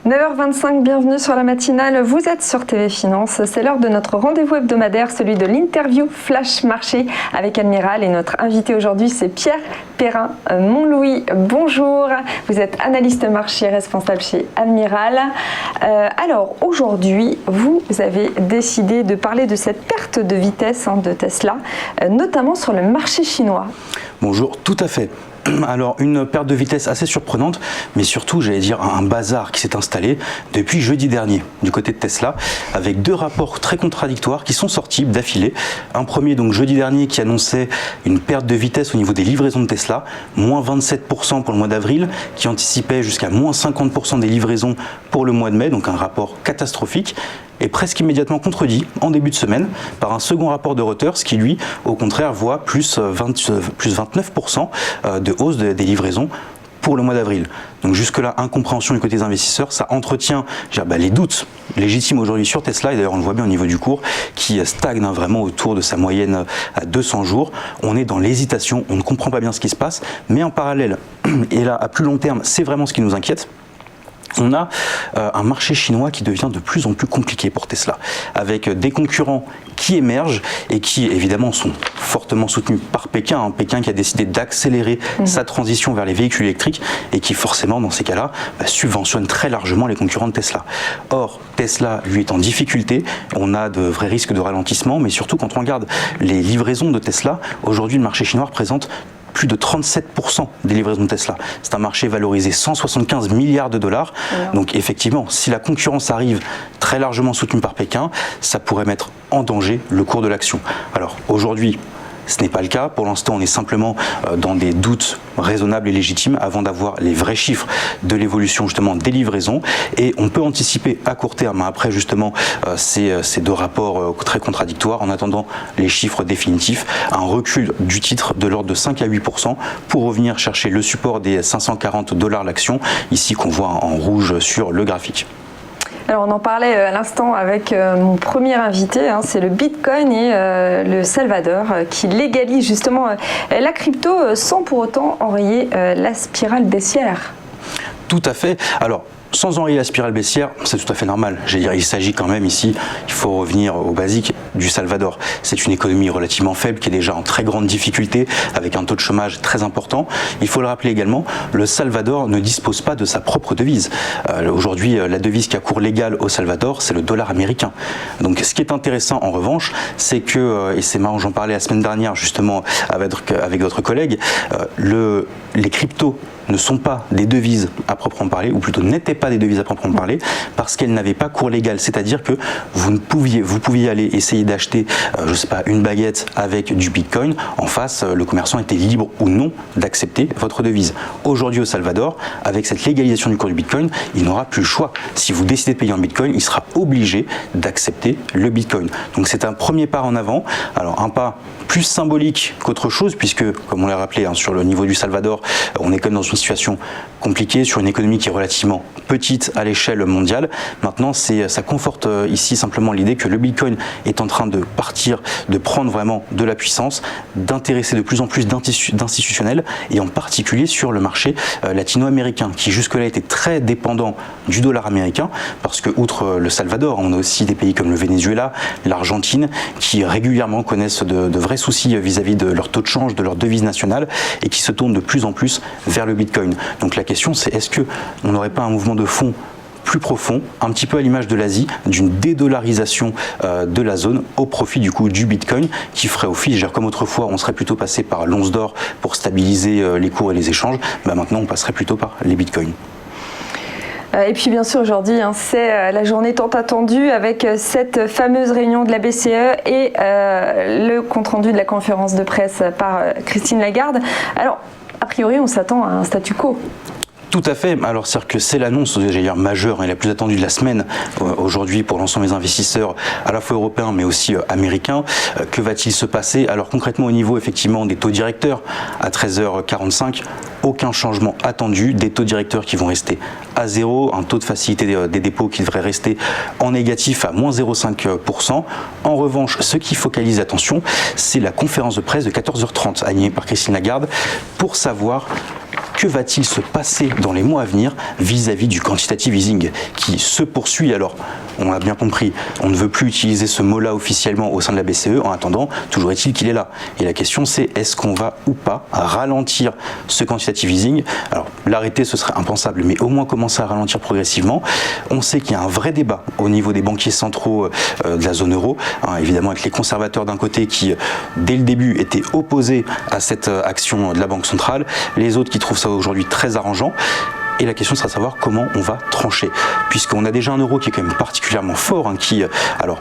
9h25, bienvenue sur la matinale. Vous êtes sur TV Finance. C'est l'heure de notre rendez-vous hebdomadaire, celui de l'interview Flash Marché avec Admiral. Et notre invité aujourd'hui, c'est Pierre Perrin-Montlouis. Bonjour, vous êtes analyste marché responsable chez Admiral. Alors aujourd'hui, vous avez décidé de parler de cette perte de vitesse de Tesla, notamment sur le marché chinois. Bonjour, tout à fait. Alors une perte de vitesse assez surprenante, mais surtout j'allais dire un bazar qui s'est installé depuis jeudi dernier du côté de Tesla, avec deux rapports très contradictoires qui sont sortis d'affilée. Un premier donc jeudi dernier qui annonçait une perte de vitesse au niveau des livraisons de Tesla, moins 27% pour le mois d'avril, qui anticipait jusqu'à moins 50% des livraisons pour le mois de mai, donc un rapport catastrophique. Et presque immédiatement contredit en début de semaine par un second rapport de Reuters qui lui, au contraire, voit plus 29% de hausse des livraisons pour le mois d'avril. Donc jusque-là, incompréhension du côté des investisseurs, ça entretient les doutes légitimes aujourd'hui sur Tesla, et d'ailleurs on le voit bien au niveau du cours, qui stagne vraiment autour de sa moyenne à 200 jours. On est dans l'hésitation, on ne comprend pas bien ce qui se passe, mais en parallèle, et là à plus long terme, c'est vraiment ce qui nous inquiète. On a un marché chinois qui devient de plus en plus compliqué pour Tesla, avec des concurrents qui émergent et qui évidemment sont fortement soutenus par Pékin, Pékin qui a décidé d'accélérer sa transition vers les véhicules électriques et qui forcément dans ces cas-là subventionne très largement les concurrents de Tesla. Or Tesla lui est en difficulté, on a de vrais risques de ralentissement, mais surtout quand on regarde les livraisons de Tesla, aujourd'hui le marché chinois représente plus de 37% des livraisons de Tesla. C'est un marché valorisé 175 milliards de dollars. Donc effectivement, si la concurrence arrive très largement soutenue par Pékin, ça pourrait mettre en danger le cours de l'action. Alors aujourd'hui, ce n'est pas le cas. Pour l'instant, on est simplement dans des doutes raisonnables et légitimes avant d'avoir les vrais chiffres de l'évolution justement des livraisons. Et on peut anticiper à court terme, après justement ces deux rapports très contradictoires, en attendant les chiffres définitifs, un recul du titre de l'ordre de 5 à 8% pour revenir chercher le support des 540 $ l'action, ici qu'on voit en rouge sur le graphique. Alors on en parlait à l'instant avec mon premier invité, c'est le Bitcoin et le Salvador qui légalise justement la crypto sans pour autant enrayer la spirale baissière. Tout à fait. Alors, sans enrayer la spirale baissière, c'est tout à fait normal. Il s'agit quand même ici, il faut revenir au basique du Salvador. C'est une économie relativement faible qui est déjà en très grande difficulté avec un taux de chômage très important. Il faut le rappeler également, le Salvador ne dispose pas de sa propre devise. Aujourd'hui, la devise qui a cours légal au Salvador, c'est le dollar américain. Donc ce qui est intéressant en revanche, c'est que, et c'est marrant, j'en parlais la semaine dernière justement avec votre collègue, les cryptos ne sont pas des devises à proprement parler, ou plutôt n'étaient pas des devises à proprement parler, parce qu'elles n'avaient pas cours légal. C'est-à-dire que vous pouviez aller essayer d'acheter, je sais pas, une baguette avec du Bitcoin. En face, le commerçant était libre ou non d'accepter votre devise. Aujourd'hui au Salvador, avec cette légalisation du cours du Bitcoin, il n'aura plus le choix. Si vous décidez de payer en Bitcoin, il sera obligé d'accepter le Bitcoin. Donc c'est un premier pas en avant. Alors un pas plus symbolique qu'autre chose, puisque, comme on l'a rappelé, sur le niveau du Salvador, on est quand même dans une situation compliquée, sur une économie qui est relativement petite à l'échelle mondiale. Maintenant, ça conforte ici simplement l'idée que le Bitcoin est en train de partir, de prendre vraiment de la puissance, d'intéresser de plus en plus d'institutionnels, et en particulier sur le marché latino-américain, qui jusque-là était très dépendant du dollar américain, parce que, outre le Salvador, on a aussi des pays comme le Venezuela, l'Argentine, qui régulièrement connaissent de vrais soucis vis-à-vis de leur taux de change, de leur devise nationale, et qui se tournent de plus en plus vers le Bitcoin. Donc la question, c'est est-ce qu'on n'aurait pas un mouvement de fond plus profond, un petit peu à l'image de l'Asie, d'une dédollarisation de la zone au profit du coup du Bitcoin, qui ferait office, comme autrefois on serait plutôt passé par l'once d'or pour stabiliser les cours et les échanges, maintenant on passerait plutôt par les Bitcoins. Et puis bien sûr aujourd'hui, c'est la journée tant attendue avec cette fameuse réunion de la BCE et le compte-rendu de la conférence de presse par Christine Lagarde. Alors, a priori, on s'attend à un statu quo. Tout à fait. Alors, c'est-à-dire que c'est l'annonce, majeure et la plus attendue de la semaine aujourd'hui pour l'ensemble des investisseurs, à la fois européens mais aussi américains. Que va-t-il se passer? Alors, concrètement, au niveau effectivement des taux directeurs, à 13h45, aucun changement attendu. Des taux directeurs qui vont rester à zéro, un taux de facilité des dépôts qui devrait rester en négatif à moins 0,5%. En revanche, ce qui focalise l'attention, c'est la conférence de presse de 14h30 animée par Christine Lagarde pour savoir que va-t-il se passer dans les mois à venir vis-à-vis du quantitative easing qui se poursuit? Alors, on a bien compris, on ne veut plus utiliser ce mot-là officiellement au sein de la BCE. En attendant, toujours est-il qu'il est là. Et la question, c'est est-ce qu'on va ou pas ralentir ce quantitative easing? Alors, l'arrêter, ce serait impensable, mais au moins commencer à ralentir progressivement. On sait qu'il y a un vrai débat au niveau des banquiers centraux de la zone euro, évidemment avec les conservateurs d'un côté qui, dès le début, étaient opposés à cette action de la Banque centrale, les autres qui trouvent ça aujourd'hui très arrangeant. Et la question sera de savoir comment on va trancher, puisqu'on a déjà un euro qui est quand même particulièrement fort, qui, alors,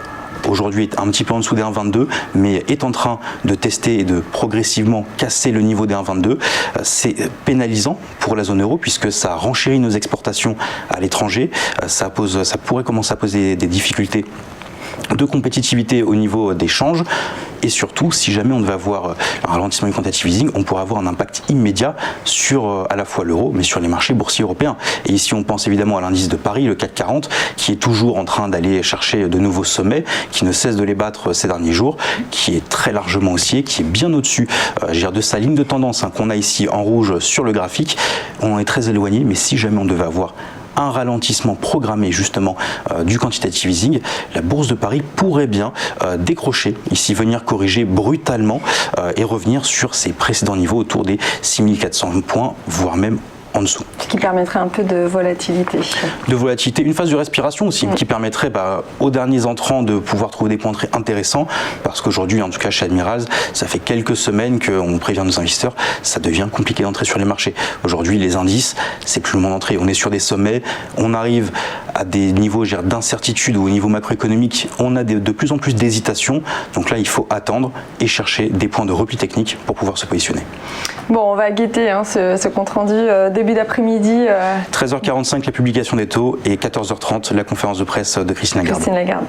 aujourd'hui est un petit peu en dessous des 1,22, mais est en train de tester et de progressivement casser le niveau des 1,22. C'est pénalisant pour la zone euro puisque ça renchérit nos exportations à l'étranger. Ça pourrait commencer à poser des difficultés de compétitivité au niveau des changes. Et surtout, si jamais on devait avoir un ralentissement du quantitative easing, on pourrait avoir un impact immédiat sur à la fois l'euro, mais sur les marchés boursiers européens. Et ici, on pense évidemment à l'indice de Paris, le CAC 40, qui est toujours en train d'aller chercher de nouveaux sommets, qui ne cesse de les battre ces derniers jours, qui est très largement haussier, qui est bien au-dessus de sa ligne de tendance qu'on a ici en rouge sur le graphique. On est très éloigné, mais si jamais on devait avoir un ralentissement programmé justement du quantitative easing, la bourse de Paris pourrait bien décrocher, ici venir corriger brutalement et revenir sur ses précédents niveaux autour des 6400 points, voire même en dessous. Ce qui permettrait un peu de volatilité. De volatilité, une phase de respiration aussi, qui permettrait aux derniers entrants de pouvoir trouver des points d'entrée intéressants, parce qu'aujourd'hui, en tout cas chez Admirals, ça fait quelques semaines qu'on prévient nos investisseurs, ça devient compliqué d'entrer sur les marchés. Aujourd'hui, les indices, c'est plus le moment d'entrée. On est sur des sommets, on arrive à des niveaux d'incertitude ou au niveau macroéconomique, on a de plus en plus d'hésitation. Donc là, il faut attendre et chercher des points de repli technique pour pouvoir se positionner. Bon, on va guetter ce compte rendu début d'après-midi. 13h45 la publication des taux et 14h30 la conférence de presse de Christine Lagarde.